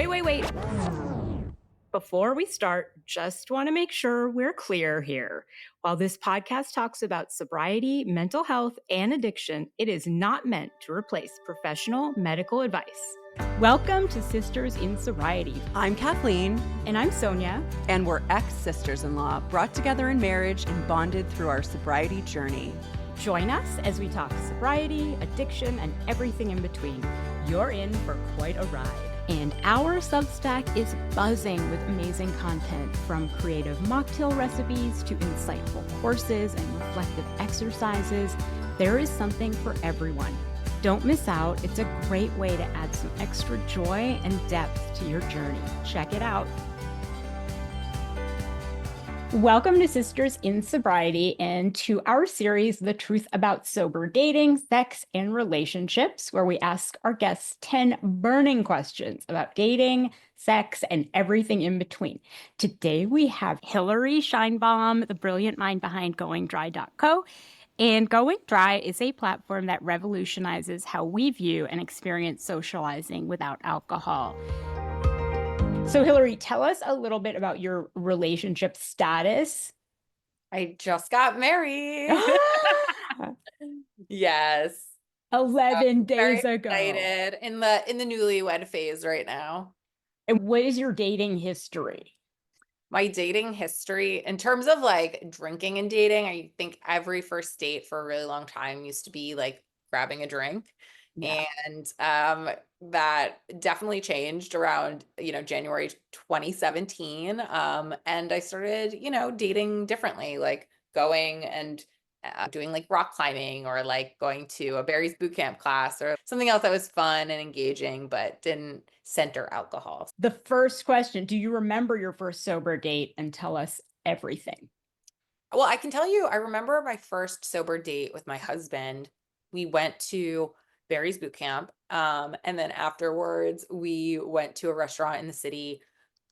Wait. Before we start, just want to make sure we're clear here. While this podcast talks about sobriety, mental health, and addiction, it is not meant to replace professional medical advice. Welcome to Sisters in Sobriety. I'm Kathleen. And I'm Sonia. And we're ex-sisters-in-law, brought together in marriage and bonded through our sobriety journey. Join us as we talk sobriety, addiction, and everything in between. You're in for quite a ride. And our Substack is buzzing with amazing content, from creative mocktail recipes to insightful courses and reflective exercises. There is something for everyone. Don't miss out. It's a great way to add some extra joy and depth to your journey. Check it out. Welcome to Sisters in Sobriety and to our series, The Truth About Sober Dating, Sex, and Relationships, where we ask our guests 10 burning questions about dating, sex, and everything in between. Today, we have Hilary Sheinbaum, the brilliant mind behind GoingDry.co. And Going Dry is a platform that revolutionizes how we view and experience socializing without alcohol. So, Hilary, tell us a little bit about your relationship status. I just got married. Yes. 11 days very ago. Excited in the newlywed phase right now. And what is your dating history? My dating history, in terms of like drinking and dating, I think every first date for a really long time used to be like grabbing a drink. Yeah. And that definitely changed around, January 2017. And I started, dating differently, like going and doing like rock climbing, or like going to a Barry's Bootcamp class or something else that was fun and engaging, but didn't center alcohol. The first question, do you remember your first sober date, and tell us everything? Well, I can tell you, I remember my first sober date with my husband. We went to Barry's Bootcamp. And then afterwards, we went to a restaurant in the city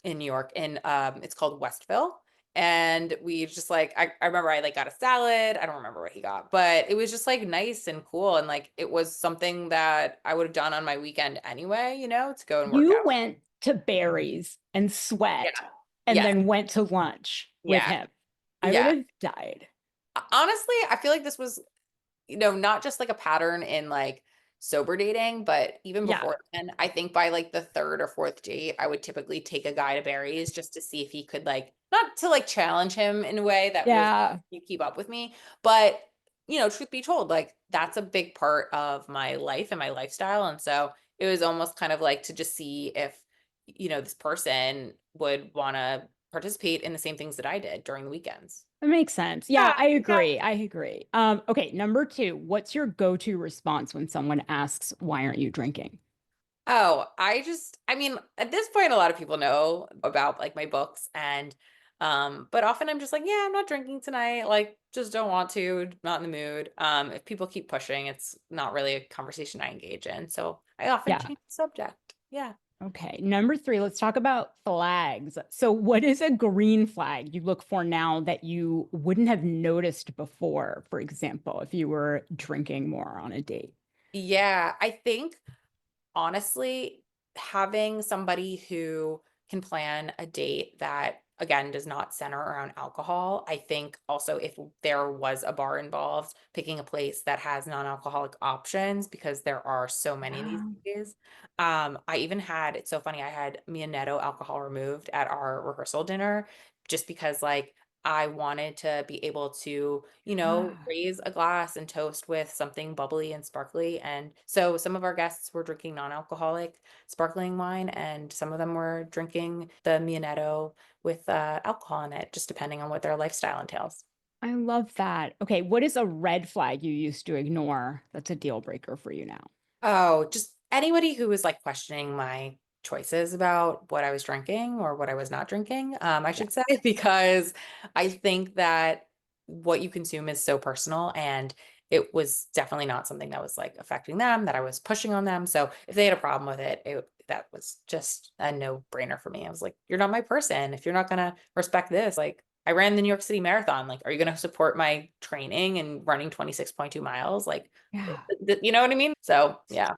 in New York, and it's called Westville. And we just like, I remember I like got a salad. I don't remember what he got, but it was just like nice and cool. And like, it was something that I would have done on my weekend anyway, to go and work You out. went to Barry's and sweat and Yes. then went to lunch with him. I would have died. Honestly, I feel like this was, not just like a pattern in like sober dating, but even before then, I think by like the third or fourth date, I would typically take a guy to Barry's just to see if he could like, not to like challenge him in a way that was, you keep up with me, but truth be told, like that's a big part of my life and my lifestyle. And so it was almost kind of like to just see if, this person would want to participate in the same things that I did during the weekends. That makes sense. Yeah, I agree. Okay, number 2, what's your go-to response when someone asks, why aren't you drinking? Oh, I mean, at this point, a lot of people know about like my books, and but often I'm just like, yeah, I'm not drinking tonight. Like, just don't want to, not in the mood. If people keep pushing, it's not really a conversation I engage in. So I often change the subject. Yeah. Okay, number 3, let's talk about flags. So what is a green flag you look for now that you wouldn't have noticed before, for example, if you were drinking more on a date? Yeah, I think honestly, having somebody who can plan a date that again does not center around alcohol. I think also if there was a bar involved, picking a place that has non-alcoholic options, because there are so many these days. I even had, it's so funny, I had Mianetto alcohol removed at our rehearsal dinner just because like I wanted to be able to, raise a glass and toast with something bubbly and sparkly. And so some of our guests were drinking non-alcoholic sparkling wine, and some of them were drinking the Mianetto with alcohol in it, just depending on what their lifestyle entails. I love that. Okay, what is a red flag you used to ignore that's a deal breaker for you now? Oh, just anybody who was like questioning my choices about what I was drinking or what I was not drinking, I should say, because I think that what you consume is so personal, and it was definitely not something that was like affecting them, that I was pushing on them. So if they had a problem with it, that was just a no-brainer for me. I was like, you're not my person. If you're not going to respect this, like I ran the New York City Marathon. Like, are you going to support my training and running 26.2 miles? Like, you know what I mean? So yeah.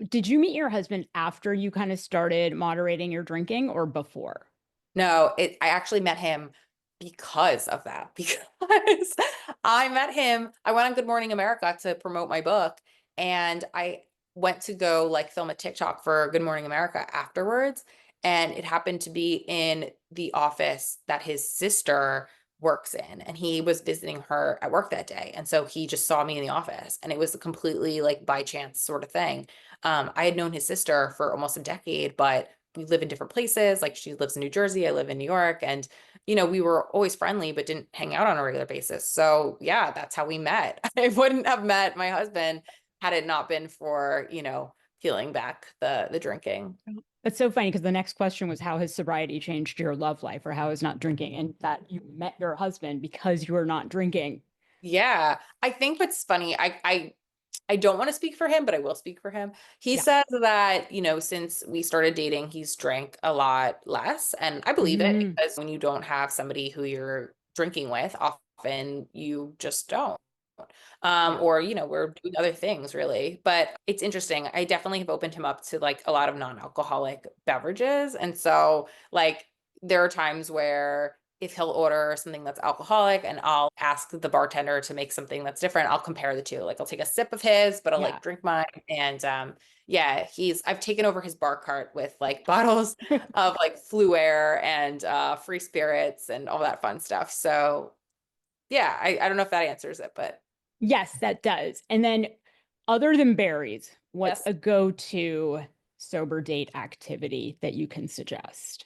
Did you meet your husband after you kind of started moderating your drinking or before? No, I actually met him because of that. Because I met him, I went on Good Morning America to promote my book, and I went to go like film a TikTok for Good Morning America afterwards. And it happened to be in the office that his sister works in. And he was visiting her at work that day. And so he just saw me in the office. And it was a completely like by chance sort of thing. I had known his sister for almost a decade, but we live in different places. Like she lives in New Jersey, I live in New York, and we were always friendly, but didn't hang out on a regular basis. So yeah, that's how we met. I wouldn't have met my husband had it not been for, peeling back the drinking. It's so funny because the next question was how has sobriety changed your love life or how is not drinking? And that you met your husband because you were not drinking. Yeah. I think what's funny, I don't want to speak for him, but I will speak for him. He Yeah. says that, since we started dating, he's drank a lot less. And I believe it Mm, because when you don't have somebody who you're drinking with, often you just don't. yeah. Or, we're doing other things really. But it's interesting. I definitely have opened him up to like a lot of non-alcoholic beverages. And so, like, there are times where if he'll order something that's alcoholic and I'll ask the bartender to make something that's different, I'll compare the two. Like I'll take a sip of his, but I'll Yeah. like drink mine. And yeah, I've taken over his bar cart with like bottles of like Flu Air and free spirits and all that fun stuff. So yeah, I don't know if that answers it, but Yes, that does. And then other than berries, what's yes. a go-to sober date activity that you can suggest?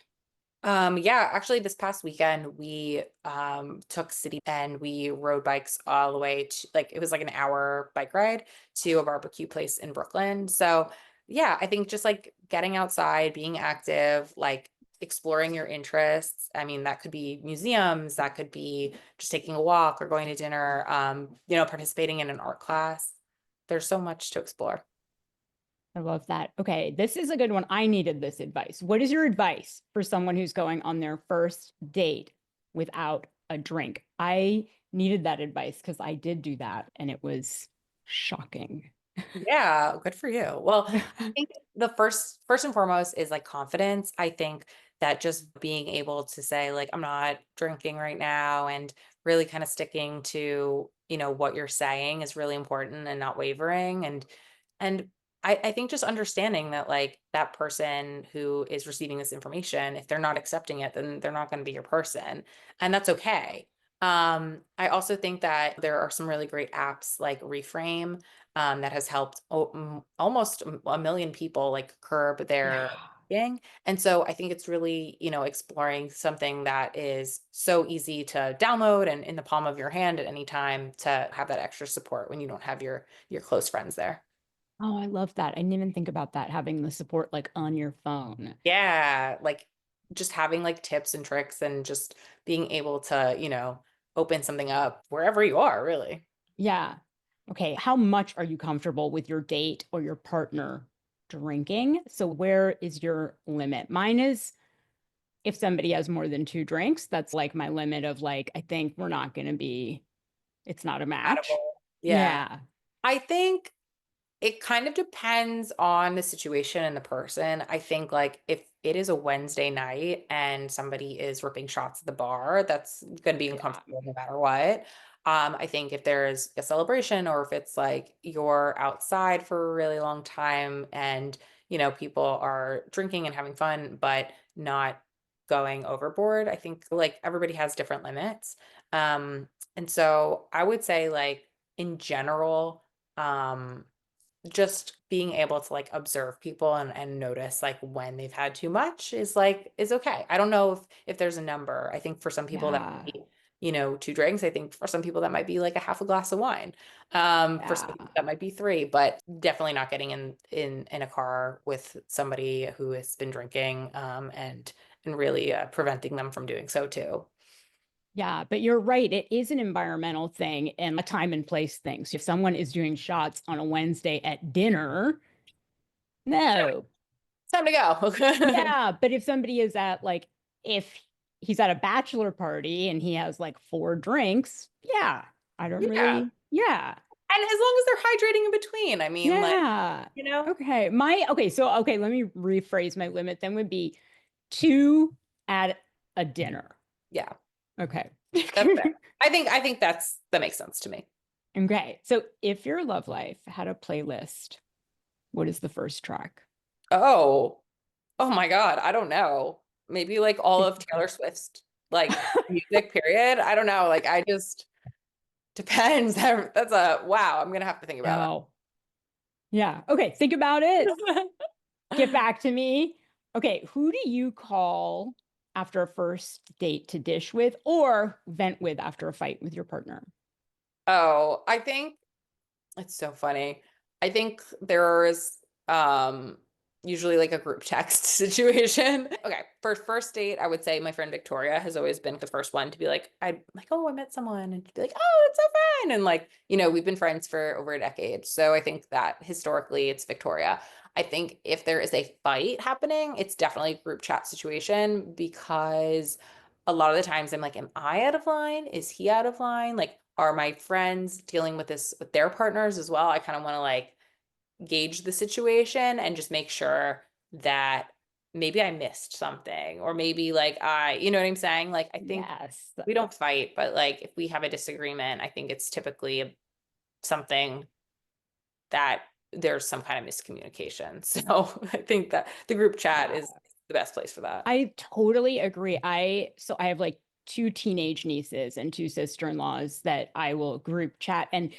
Yeah, actually this past weekend we took city and we rode bikes all the way to like it was like an hour bike ride to a barbecue place in Brooklyn. So yeah, I think just like getting outside, being active, like exploring your interests. I mean, that could be museums, that could be just taking a walk or going to dinner, participating in an art class. There's so much to explore. I love that. Okay, this is a good one. I needed this advice. What is your advice for someone who's going on their first date without a drink? I needed that advice because I did do that and it was shocking. Yeah, good for you. Well, I think the first and foremost is like confidence. I think that just being able to say like I'm not drinking right now and really kind of sticking to, what you're saying is really important and not wavering and I think just understanding that like that person who is receiving this information, if they're not accepting it, then they're not going to be your person. And that's okay. I also think that there are some really great apps like Reframe that has helped almost a million people like curb Yeah. their eating. And so I think it's really, exploring something that is so easy to download and in the palm of your hand at any time to have that extra support when you don't have your close friends there. Oh, I love that. I didn't even think about that, having the support like on your phone. Yeah, like just having like tips and tricks and just being able to, open something up wherever you are, really. Yeah. Okay. How much are you comfortable with your date or your partner drinking? So, where is your limit? Mine is if somebody has more than two drinks, that's like my limit of like, I think we're not going to be, it's not a match. Compatible. Yeah. Yeah. I think it kind of depends on the situation and the person. I think like if it is a Wednesday night and somebody is ripping shots at the bar, that's going to be Yeah. uncomfortable no matter what. I think if there's a celebration or if it's like you're outside for a really long time and people are drinking and having fun but not going overboard, I think like everybody has different limits. And so I would say like in general, um just being able to like observe people and notice like when they've had too much is okay. I don't know if there's a number. I think for some people that Yeah. might be, two drinks. I think for some people that might be like a half a glass of wine. For some Yeah. people that might be three, but definitely not getting in a car with somebody who has been drinking and really preventing them from doing so too. Yeah. But you're right. It is an environmental thing and a time and place thing. So, if someone is doing shots on a Wednesday at dinner, no. Time to go. Yeah. But if somebody is at like, if he's at a bachelor party and he has like four drinks, yeah. I don't Yeah. really, yeah. And as long as they're hydrating in between, I mean, like, Yeah. you know, Okay. Okay, let me rephrase my limit then would be 2 at a dinner. yeah, Okay. that's fair. I think that makes sense to me. Okay. So if your love life had a playlist, what is the first track? Oh, oh my God, I don't know. Maybe like all of Taylor Swift's like music, period. I don't know. Like I just depends. That's a wow. I'm gonna have to think about Oh, yeah. Okay. Think about it. that. Get back to me. Okay. Who do you call after a first date to dish with or vent with after a fight with your partner? Oh, I think it's so funny. I think there's usually like a group text situation. Okay, for first date, I would say my friend Victoria has always been the first one to be like, I like, oh, I met someone, and to be like, oh, it's so fun. And like, we've been friends for over a decade. So I think that historically it's Victoria. I think if there is a fight happening, it's definitely a group chat situation because a lot of the times I'm like, am I out of line? Is he out of line? Like, are my friends dealing with this with their partners as well? I kind of want to like gauge the situation and just make sure that maybe I missed something or maybe like you know what I'm saying? Like, I think Yes. we don't fight, but like if we have a disagreement, I think it's typically something that there's some kind of miscommunication. So I think that the group chat Yeah. is the best place for that. I totally agree. I have like 2 teenage nieces and 2 sister-in-laws that I will group chat and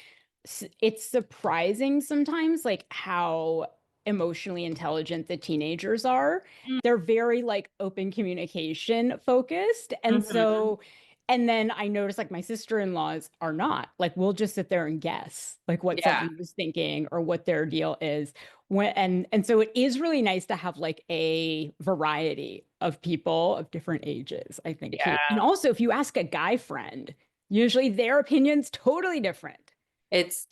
it's surprising sometimes like how emotionally intelligent the teenagers are. They're very like open communication focused. And Mhm. so and then I notice like my sister-in-laws are not. Like we'll just sit there and guess like what Yeah. someone was thinking or what their deal is and so it is really nice to have like a variety of people of different ages, I think too. And Yeah. also if you ask a guy friend, usually their opinion's totally different. It's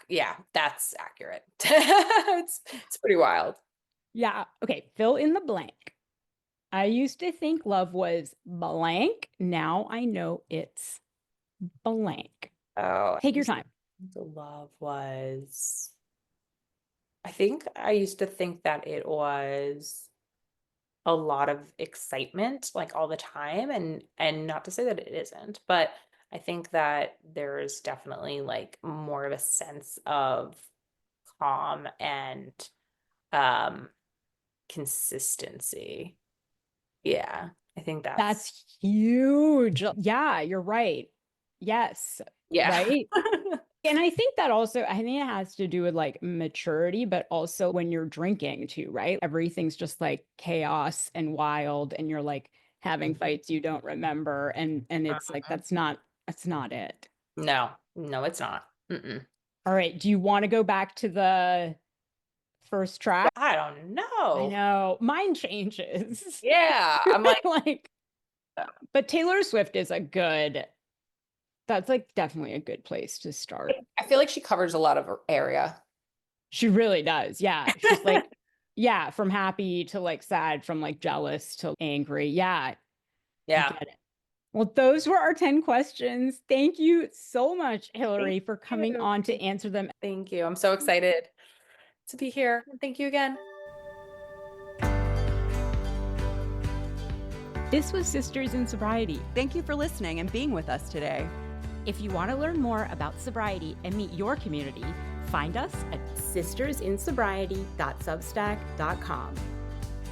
yeah, that's accurate. It's pretty wild. Yeah. Okay, fill in the blank. I used to think love was blank. Now I know it's blank. Oh, Take your time. the love was. I think I used to think that it was a lot of excitement like all the time and not to say that it isn't, but I think that there's definitely like more of a sense of calm and um consistency. Yeah, I think that's That's huge. Yeah, you're right. Yes, yeah. right. And I think that also, I think it has to do with like maturity, but also when you're drinking too, right? Everything's just like chaos and wild, and you're like having fights you don't remember. And it's like that's not it. No, no, it's not. Mm-mm. All right. Do you want to go back to the first track? I don't I know. know mine changes. Yeah, I'm like, Like, but Taylor Swift is a good, that's like definitely a good place to start. I feel like she covers a lot of area. She really does. Yeah. She's like, yeah, from happy to like sad, from like jealous to angry. Yeah, I Yeah. get it. Well, those were our 10 questions. Thank you so much, Thank Hilary, for coming you. on to answer them. Thank you. I'm so excited to be here. Thank you again. This was Sisters in Sobriety. Thank you for listening and being with us today. If you want to learn more about sobriety and meet your community, find us at sistersinsobriety.substack.com.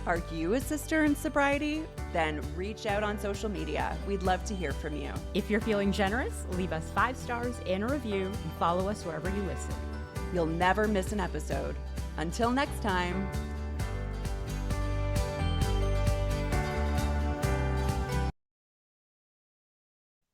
Are you a sister in sobriety? Then reach out on social media. We'd love to hear from you. If you're feeling generous, leave us 5 stars and a review and follow us wherever you listen. You'll never miss an episode. Until next time.